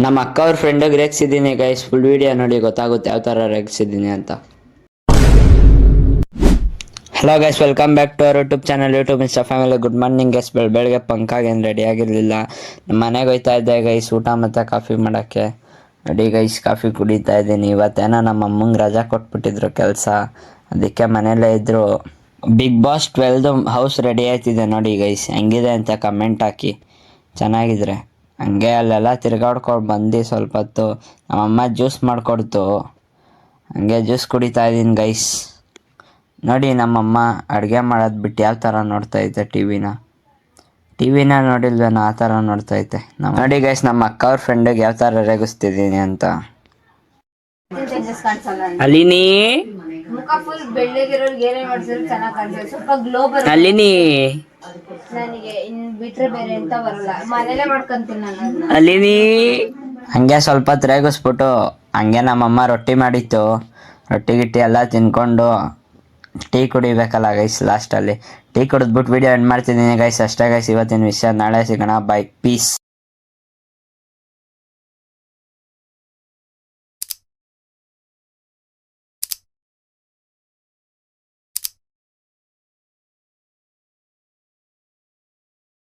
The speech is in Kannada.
ನಮ್ಮ ಅಕ್ಕ ಅವ್ರ ಫ್ರೆಂಡಿಗೆ ರೇಗಿಸಿದ್ದೀನಿ ಗೈಸ್. ಫುಲ್ ವಿಡಿಯೋ ನೋಡಿ ಗೊತ್ತಾಗುತ್ತೆ ಯಾವ ಥರ ರೇಗಿಸಿದ್ದೀನಿ ಅಂತ. Hello guys, welcome back to our YouTube channel, YouTube insta family. Good morning guys. ಬೆಳಗ್ಗೆ ಪಂಕಾಗೇನು ರೆಡಿ ಆಗಿರಲಿಲ್ಲ. ನಮ್ಮ ಮನೆಗೆ ಹೋಗ್ತಾ ಇದ್ದೆ ಗೈಸ್ ಊಟ ಮತ್ತು ಕಾಫಿ ಮಾಡೋಕ್ಕೆ. ರೆಡಿ ಗೈಸ್, ಕಾಫಿ ಕುಡಿತಾ ಇದ್ದೀನಿ. ಇವತ್ತೇನೋ ನಮ್ಮ ಅಮ್ಮಂಗೆ ರಜಾ ಕೊಟ್ಬಿಟ್ಟಿದ್ರು ಕೆಲಸ, ಅದಕ್ಕೆ ಮನೇಲೇ ಇದ್ದರು. ಬಿಗ್ ಬಾಸ್ 12 ಹೌಸ್ ರೆಡಿ ಆಯ್ತಿದೆ ನೋಡಿ ಗೈಸ್. ಹೆಂಗಿದೆ ಅಂತ ಕಮೆಂಟ್ ಹಾಕಿ, ಚೆನ್ನಾಗಿದ್ರೆ. ಹಂಗೆ ಅಲ್ಲೆಲ್ಲ ತಿರ್ಗಾಡ್ಕೊಂಡು ಬಂದು ಸ್ವಲ್ಪ ಹೊತ್ತು ನಮ್ಮಮ್ಮ ಜ್ಯೂಸ್ ಮಾಡಿಕೊಡ್ತು, ಹಂಗೆ ಜ್ಯೂಸ್ ಕುಡಿತಾ ಇದ್ದೀನಿ ಗೈಸ್. ನೋಡಿ ನಮ್ಮಮ್ಮ ಅಡುಗೆ ಮಾಡೋದು ಬಿಟ್ಟು ಯಾವ ಥರ ನೋಡ್ತೈತೆ ಟಿವಿನ ನೋಡಿಲ್ವೇನೋ ಆ ಥರ ನೋಡ್ತೈತೆ. ನೋಡಿ ಗೈಸ್, ನಮ್ಮ ಅಕ್ಕ ಅವ್ರ ಫ್ರೆಂಡಿಗೆ ಯಾವ ಥರ ರೇಗಿಸ್ತಿದ್ದೀನಿ ಅಂತ. ಅಲ್ಲಿನಿ ಮುಖ ಫುಲ್ ಬೆಳ್ಳಗಿರೋರ್ಗೆ ಏನೇ ಮಾಡಿದ್ರು ಚೆನ್ನಾಗಿ ಕಾಣಿಸುತ್ತೆ, ಸ್ವಲ್ಪ ಗ್ಲೋ ಬರುತ್ತೆ. ಅಲ್ಲಿನಿ ನನಗೆ ಇನ್ನು ಬಿಟ್ರೆ ಬೇರೆ ಎಂತ ಬರಲ್ಲ, ಮನೇಲೆ ಮಾಡ್ಕೊಂತೀನಿ ನಾನು. ಅಲ್ಲಿನಿ ಹಂಗೆ ಸ್ವಲ್ಪ ಹೊತ್ತು ರೇಗಿಸ್ಬಿಟ್ಟು ಹಂಗೆ ನಮ್ಮಮ್ಮ ರೊಟ್ಟಿ ಮಾಡಿತ್ತು, ರೊಟ್ಟಿ ಗಿಟ್ಟಿ ಎಲ್ಲ ತಿನ್ಕೊಂಡು ಟೀ ಕುಡಿಬೇಕಲ್ಲ ಗೈಸ್. ಲಾಸ್ಟಲ್ಲಿ ಟೀ ಕುಡಿದ್ಬಿಟ್ಟು ವಿಡಿಯೋ ಎಂಡ್ ಮಾಡ್ತಿದ್ದೀನಿ ಗೈಸ್. ಅಷ್ಟೇ ಗೈಸ್ ಇವತ್ತಿನ ವಿಷಯ. ನಾಳೆ ಸಿಗೋಣ, ಬೈ, ಪೀಸ್.